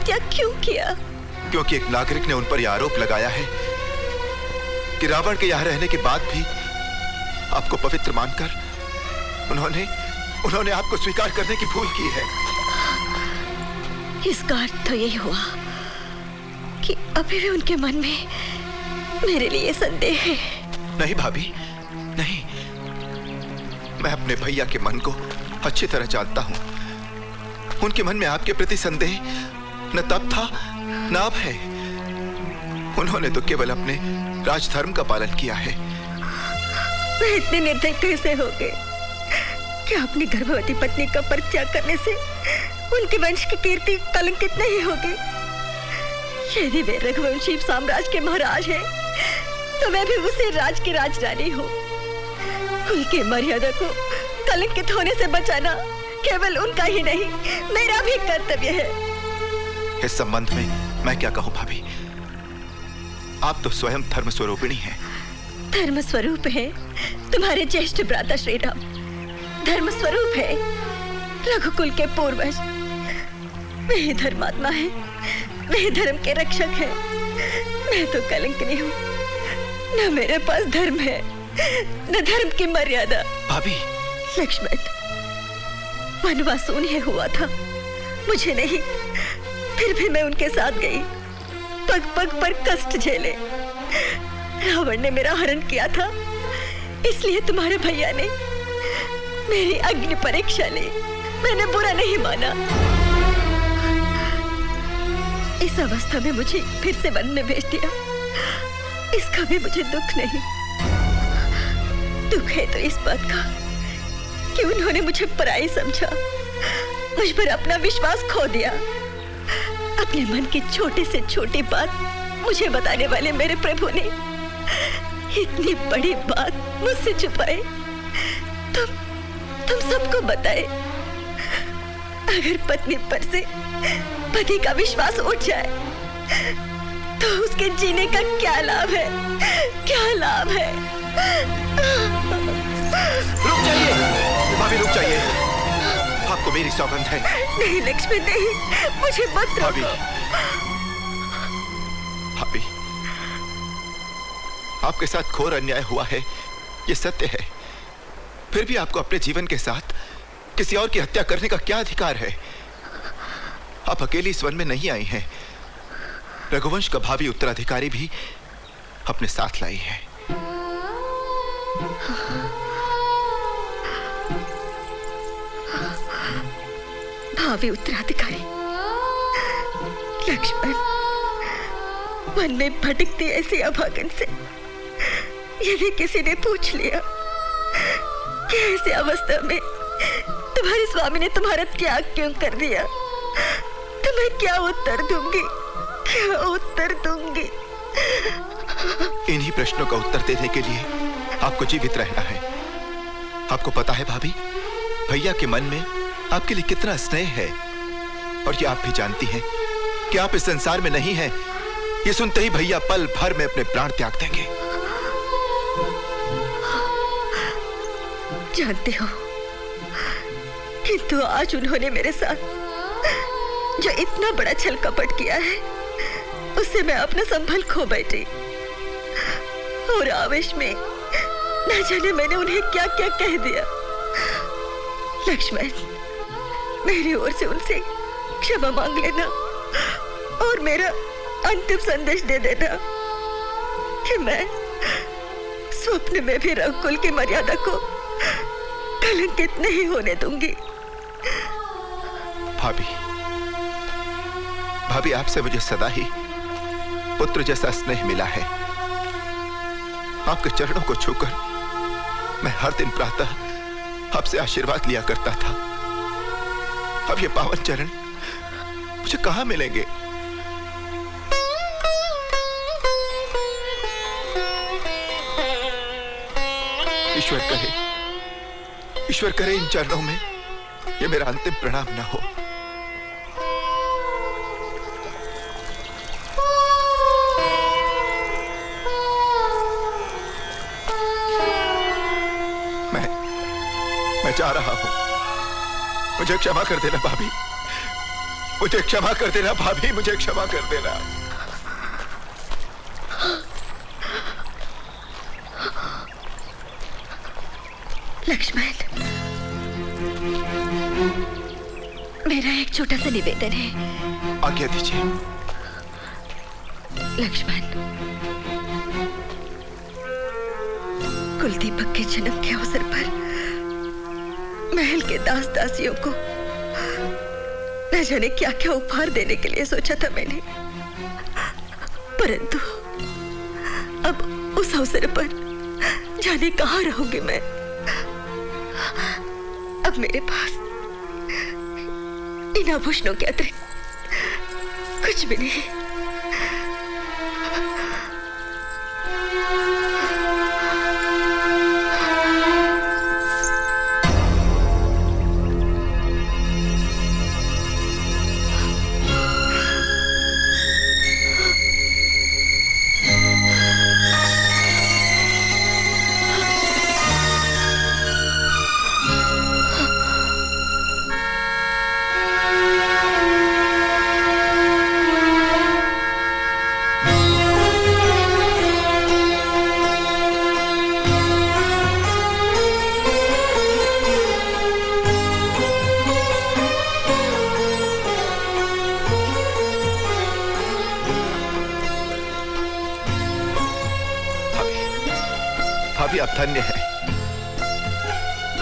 हत्या क्यों किया? क्योंकि एक नागरिक ने उन पर यह आरोप लगाया है कि रावण के यहाँ रहने के बाद भी आपको पवित्र मानकर उन्होंने आपको स्वीकार करने की भूल की है। इसका अर्थ तो यही हुआ कि अभी भी उनके मन में मेरे लिए संदेह है। नहीं भाभी, नहीं। मैं अपने भैया के मन को अच्छी तरह जानता हूं। उनके मन में आपके प्रति संदेह न तब था न अब है। उन्होंने तो केवल अपने राजधर्म का पालन किया है। वे इतने निर्दय कैसे हो गए कि अपनी गर्भवती पत्नी का परित्याग करने से उनके वंश की कीर्ति कलंकित नहीं होगी? यदि वे रघुवंशी साम्राज्य के महाराज हैं, तो मैं भी उसी राज की राजरानी हूँ। उनकी मर्यादा को कलंकित होने से बचाना केवल उनका ही नहीं, मेरा भी कर्तव्य है। इस संबंध में मैं क्या कहूँ भाभी? आप तो स्वयं धर्म स्वरूपिणी हैं। धर्म स्वरूप है तुम्हारे ज्येष्ठ भ्राता श्री राम। धर्म स्वरूप है रघुकुल के पूर्वज। वे ही धर्मात्मा है, वे धर्म के रक्षक हैं। मैं तो कलंकिनी हूँ। न मेरे पास धर्म है, न धर्म की मर्यादा। भाभी, लक्ष्मण, वनवास उन्हें हुआ था, मुझे नहीं। फिर भी मैं उनके साथ गई, पग पग पर कष्ट झेले। रावण ने मेरा हरण किया था, इसलिए तुम्हारे भैया ने मेरी अग्नि परीक्षा ली। मैंने बुरा नहीं माना। इस अवस्था में मुझे फिर से वन में भेज दिया, इसका भी मुझे दुख नहीं। दुख है तो इस बात का कि उन्होंने मुझे पराई समझा, मुझ पर अपना विश्वास खो दिया। अपने मन की छोटी से छोटी बात मुझे बताने वाले मेरे प्रभु ने इतनी बड़ी बात मुझसे छुपाए। तुम सबको बताए। अगर पत्नी पर से पति का विश्वास उठ जाए तो उसके जीने का क्या लाभ है? क्या लाभ है? रुक जाइए भाभी, रुक जाइए। आपको मेरी सौगंध है। नहीं लक्ष्मी, नहीं, मुझे मत भाभी, रोको। भाभी, आपके साथ घोर अन्याय हुआ है, ये सत्य है। फिर भी आपको अपने जीवन के साथ किसी और की हत्या करने का क्या अधिकार है? आप अकेली इस वन में नहीं आई हैं। रघुवंश का भावी उत्तराधिकारी भी अपने साथ लाई है। भावी उत्तराधिकारी? लक्ष्मण, मन में भटकती ऐसी अभागन से यदि किसी ने पूछ लिया कि ऐसी अवस्था में तुम्हारे स्वामी ने तुम्हारा त्याग क्यों कर दिया, तो मैं क्या उत्तर दूंगी? क्या उत्तर दूंगी? इन्हीं प्रश्नों का उत्तर देने के लिए आपको जीवित रहना है। आपको पता है भाभी, भैया के मन में आपके लिए कितना स्नेह है, और ये आप भी जानती हैं कि आप इस संसार में नहीं हैं। ये सुनते ही भैया पल भर में अपने प्राण त्याग देंगे। जानते हो, किंतु आज उन्होंने मेरे साथ जो इतना बड़ा छल कपट किया है, उससे मैं अपना संभल खो बैठी। और आवेश में न जाने मैंने उन्हें क्या क्या कह दिया। लक्ष्मण, मेरी ओर से उनसे क्षमा मांग लेना और मेरा अंतिम संदेश दे देना कि मैं स्वप्न में भी रघुकुल की मर्यादा को कलंकित नहीं होने दूंगी। भाभी, भाभी, आपसे मुझे सदा ही पुत्र जैसा स्नेह मिला है। आपके चरणों को छूकर मैं हर दिन प्रातः आपसे आशीर्वाद लिया करता था। अब ये पावन चरण मुझे कहां मिलेंगे? ईश्वर करे इन चरणों में ये मेरा अंतिम प्रणाम न हो। मैं जा रहा हूं, मुझे क्षमा कर देना भाभी। मुझे क्षमा कर देना भाभी, मुझे क्षमा कर देना। लक्ष्मण, मेरा एक छोटा सा निवेदन है। आज्ञा दीजिए। लक्ष्मण, कुलदीपक के जन्म के अवसर पर महल के दास दासियों को न जाने क्या क्या उपहार देने के लिए सोचा था मैंने, परंतु अब उस अवसर पर जाने कहाँ रहूंगी मैं। अब मेरे पास इन आभूषणों के अतिरिक्त कुछ भी नहीं। भाभी आप धन्य है।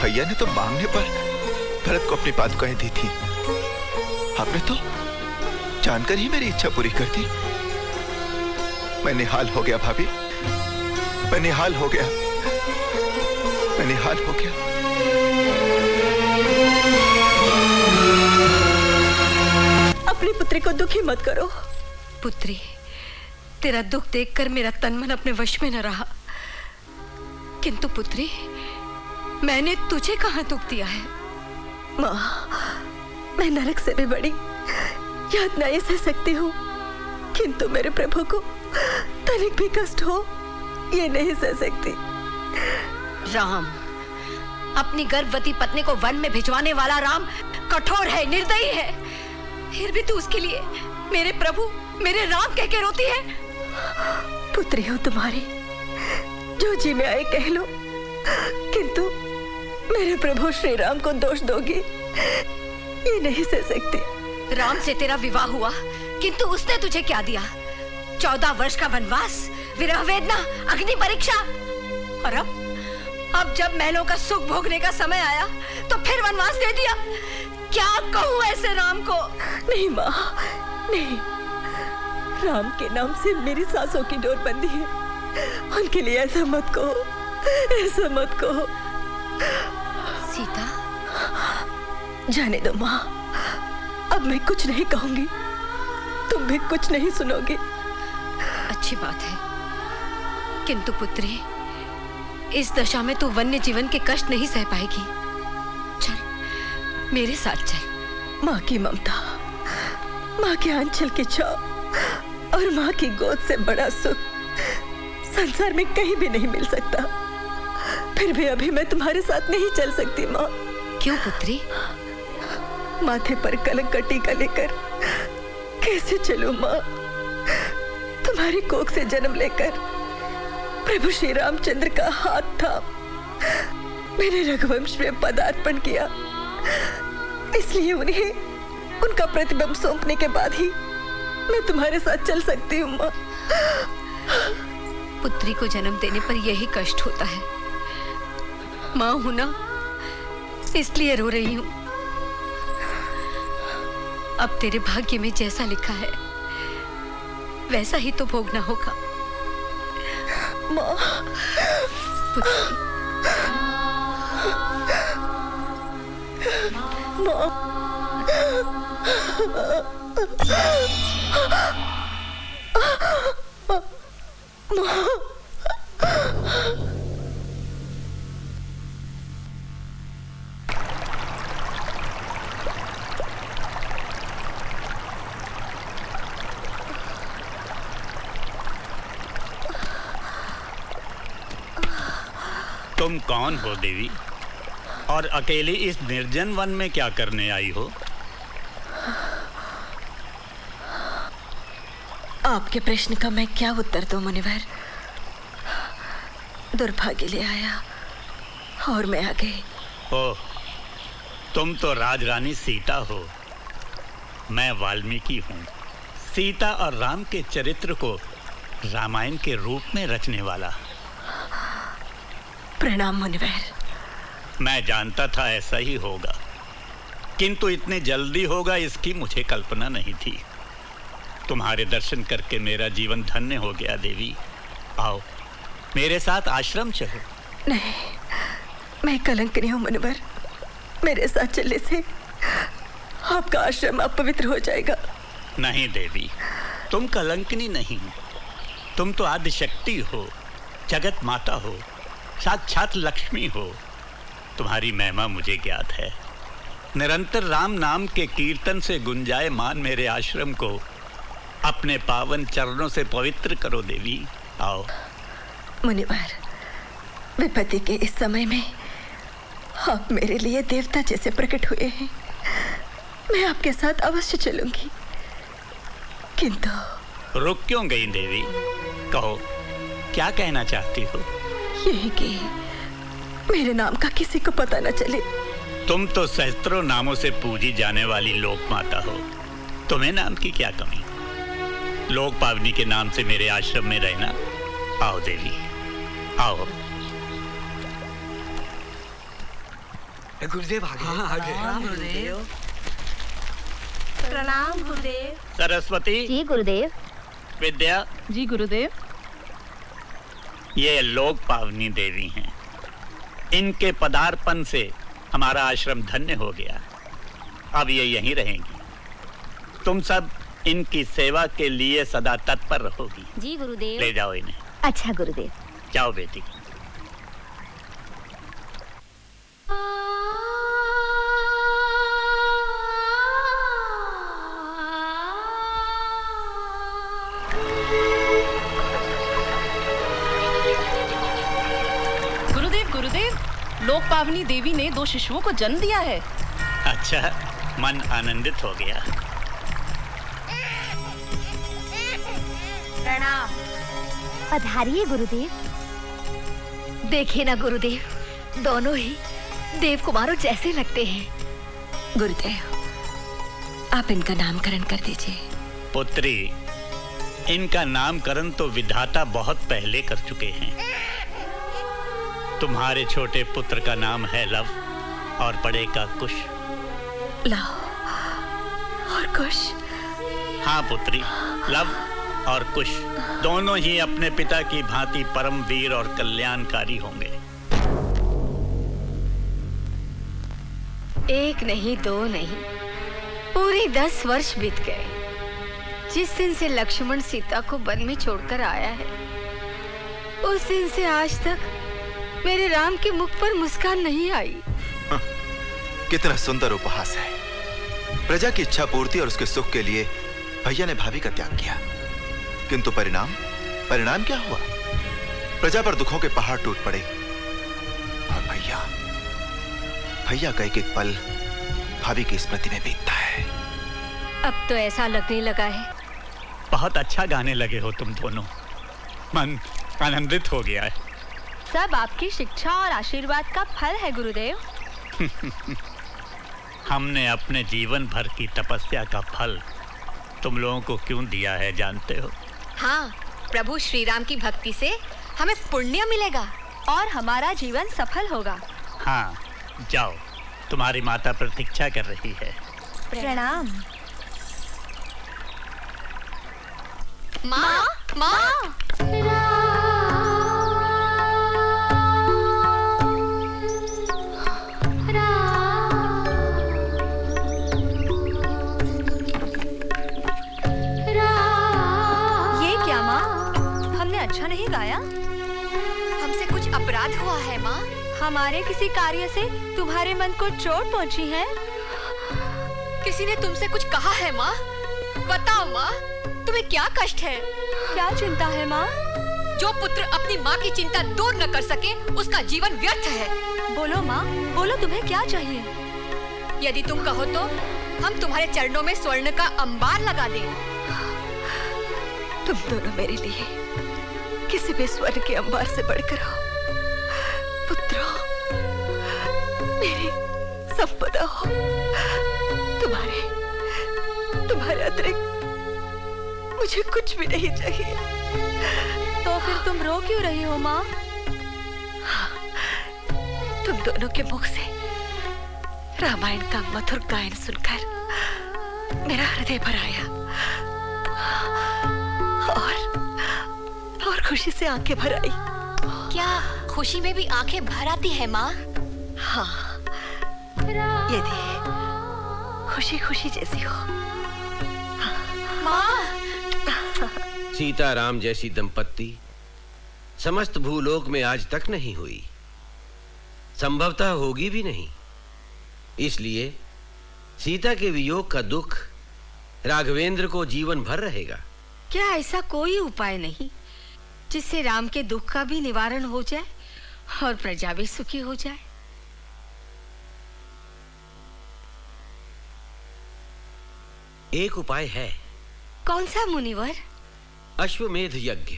भैया ने तो मांगने पर भरत को अपनी पादुकाएं दी थी, आपने तो जानकर ही मेरी इच्छा पूरी कर दी। मैं निहाल हो गया भाभी, मैं निहाल हो गया, मैं निहाल हो गया। अपनी पुत्री को दुखी मत करो। पुत्री, तेरा दुख देखकर मेरा तन मन अपने वश में न रहा, किंतु पुत्री, मैंने तुझे कहां दुख दिया है? माँ, मैं नरक से भी बड़ी यातना ये सह सकती हूँ, किंतु मेरे प्रभु को तनिक भी कष्ट हो ये नहीं सह सकती। राम, अपनी गर्भवती पत्नी को वन में भिजवाने वाला राम कठोर है, निर्दयी है, फिर भी तू उसके लिए मेरे प्रभु, मेरे राम कह के रोती है। पुत्री हो तुम्हारी, जो जी में आए कह लो, किंतु मेरे प्रभु श्री राम को दोष दोगी ये नहीं सह सकती। राम से तेरा विवाह हुआ, किंतु उसने तुझे क्या दिया? 14 वर्ष का वनवास, विरह वेदना, अग्नि परीक्षा, और अब जब महलों का सुख भोगने का समय आया तो फिर वनवास दे दिया। क्या कहूँ ऐसे राम को? नहीं माँ, नहीं, राम के नाम से मेरी सांसों की डोर बंधी है, उनके लिए ऐसा मत कहो, ऐसा मत कहो। सीता, जाने दो माँ, अब मैं कुछ नहीं कहूंगी, तुम भी कुछ नहीं सुनोगे। अच्छी बात है, किंतु पुत्री, इस दशा में तू वन्य जीवन के कष्ट नहीं सह पाएगी। चल मेरे साथ चल। माँ की ममता, माँ के आंचल की छाव और माँ की गोद से बड़ा सुख संसार में कहीं भी नहीं मिल सकता। फिर भी अभी मैं तुम्हारे साथ नहीं चल सकती माँ। क्यों पुत्री? माथे पर कलंक का टीका लेकर कैसे चलूं माँ? तुम्हारी कोख से जन्म लेकर प्रभु श्री रामचंद्र का हाथ थाम मैंने रघुवंश में पदार्पण किया, इसलिए उन्हें उनका प्रतिबिंब सौंपने के बाद ही मैं तुम्हारे साथ चल सकती हूँ माँ। पुत्री को जन्म देने पर यही कष्ट होता है। माँ हूं ना, इसलिए रो रही हूं। अब तेरे भाग्य में जैसा लिखा है वैसा ही तो भोगना होगा। माँ, पुत्री, माँ, तुम कौन हो देवी, और अकेली इस निर्जन वन में क्या करने आई हो? आपके प्रश्न का मैं क्या उत्तर दूं मुनिवर? दुर्भाग्य ले आया और मैं आ गई। ओह, तुम तो राजरानी सीता हो, मैं वाल्मीकि हूँ। सीता और राम के चरित्र को रामायण के रूप में रचने वाला। प्रणाम मुनिवर। मैं जानता था ऐसा ही होगा, किंतु इतने जल्दी होगा इसकी मुझे कल्पना नहीं थी। तुम्हारे दर्शन करके मेरा जीवन धन्य हो गया देवी। आओ मेरे साथ आश्रम चलो। नहीं, मैं कलंकिनी हूँ मुनिवर। मेरे साथ चलने से आपका आश्रम अपवित्र हो जाएगा। नहीं देवी, तुम कलंकिनी नहीं, तुम तो आदिशक्ति हो, जगत माता हो, साक्षात लक्ष्मी हो। तुम्हारी महिमा मुझे ज्ञात है। निरंतर राम नाम के कीर्तन से गुंजायमान मेरे आश्रम को अपने पावन चरणों से पवित्र करो देवी। आओ। मुनिवर, विपत्ति के इस समय में आप मेरे लिए देवता जैसे प्रकट हुए हैं। मैं आपके साथ अवश्य चलूंगी, किंतु रुक क्यों गई देवी? कहो, क्या कहना चाहती हो? यही कि मेरे नाम का किसी को पता न चले। तुम तो सहस्त्रों नामों से पूजी जाने वाली लोक माता हो, तुम्हें नाम की क्या कमी? लोक पावनी के नाम से मेरे आश्रम में रहना। आओ देवी, आओ। गुरुदेव आ गए। हाँ, आ गए। गुरुदेव। प्रणाम गुरुदेव। सरस्वती। जी गुरुदेव। विद्या। जी गुरुदेव। ये लोक पावनी देवी हैं। इनके पदार्पण से हमारा आश्रम धन्य हो गया। अब ये यहीं रहेंगी। तुम सब इनकी सेवा के लिए सदा तत्पर रहोगी। जी गुरुदेव। ले जाओ इन्हें। अच्छा गुरुदेव। जाओ बेटी। गुरुदेव गुरुदेव, लोक पावनी देवी ने 2 शिशुओं को जन्म दिया है। अच्छा, मन आनंदित हो गया। प्रणाम। पधारिए गुरुदेव। देखिए ना गुरुदेव, दोनों ही देव कुमारों जैसे लगते हैं। गुरुदेव, आप इनका नामकरण कर दीजिए। पुत्री, इनका नामकरण तो विधाता बहुत पहले कर चुके हैं। तुम्हारे छोटे पुत्र का नाम है लव और बड़े का कुश। लव और कुश? हाँ पुत्री, लव और कुश दोनों ही अपने पिता की भांति परम वीर और कल्याणकारी होंगे। एक नहीं, 2 नहीं, पूरे 10 वर्ष बीत गए जिस दिन से लक्ष्मण सीता को वन में छोड़कर आया है। उस दिन से आज तक मेरे राम के मुख पर मुस्कान नहीं आई। कितना सुंदर उपहास है। प्रजा की इच्छा पूर्ति और उसके सुख के लिए भैया ने भाभी का त्याग किया, किंतु परिणाम क्या हुआ? प्रजा पर दुखों के पहाड़ टूट पड़े और भैया का एक एक पल भाभी की स्मृति में बीतता है। अब तो ऐसा लगने लगा है। बहुत अच्छा गाने लगे हो तुम दोनों, मन आनंदित हो गया है। सब आपकी शिक्षा और आशीर्वाद का फल है गुरुदेव। हमने अपने जीवन भर की तपस्या का फल तुम लोगों को क्यों दिया है जानते हो? हाँ, प्रभु श्री राम की भक्ति से हमें पुण्य मिलेगा और हमारा जीवन सफल होगा। हाँ, जाओ, तुम्हारी माता प्रतीक्षा कर रही है। प्रणाम। माँ, माँ। अच्छा नहीं गाया? हमसे कुछ अपराध हुआ है माँ। हमारे किसी कार्य से तुम्हारे मन को चोट पहुंची है? किसी ने तुमसे कुछ कहा है माँ? बताओ माँ, तुम्हें क्या कष्ट है? क्या चिंता है माँ? जो पुत्र अपनी माँ की चिंता दूर न कर सके उसका जीवन व्यर्थ है। बोलो माँ, बोलो, तुम्हें क्या चाहिए? यदि तुम कहो तो हम तुम्हारे चरणों में स्वर्ण का अंबार लगा दें। तुम दोनों मेरे लिए किसी भी स्वर्ण के अंबार से बढ़कर हो। पुत्र हो, मेरी संपदा हो। तुम्हारे अतिरिक्त मुझे कुछ भी नहीं चाहिए। तो फिर तुम रो क्यों रही हो माँ? तुम दोनों के मुख से रामायण का मधुर गायन सुनकर मेरा हृदय भर आया और खुशी से आंखें भर आई। क्या खुशी में भी आंखें भर आती है माँ? हाँ, यदि खुशी खुशी जैसी हो। माँ, सीता राम जैसी दंपत्ति समस्त भूलोक में आज तक नहीं हुई, संभवतः होगी भी नहीं। इसलिए सीता के वियोग का दुख राघवेंद्र को जीवन भर रहेगा। क्या ऐसा कोई उपाय नहीं जिससे राम के दुख का भी निवारण हो जाए और प्रजा भी सुखी हो जाए? एक उपाय है। कौन सा मुनिवर? अश्वमेध यज्ञ।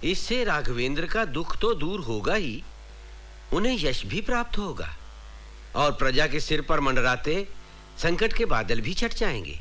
इससे राघवेंद्र का दुख तो दूर होगा ही, उन्हें यश भी प्राप्त होगा और प्रजा के सिर पर मंडराते संकट के बादल भी छट जाएंगे।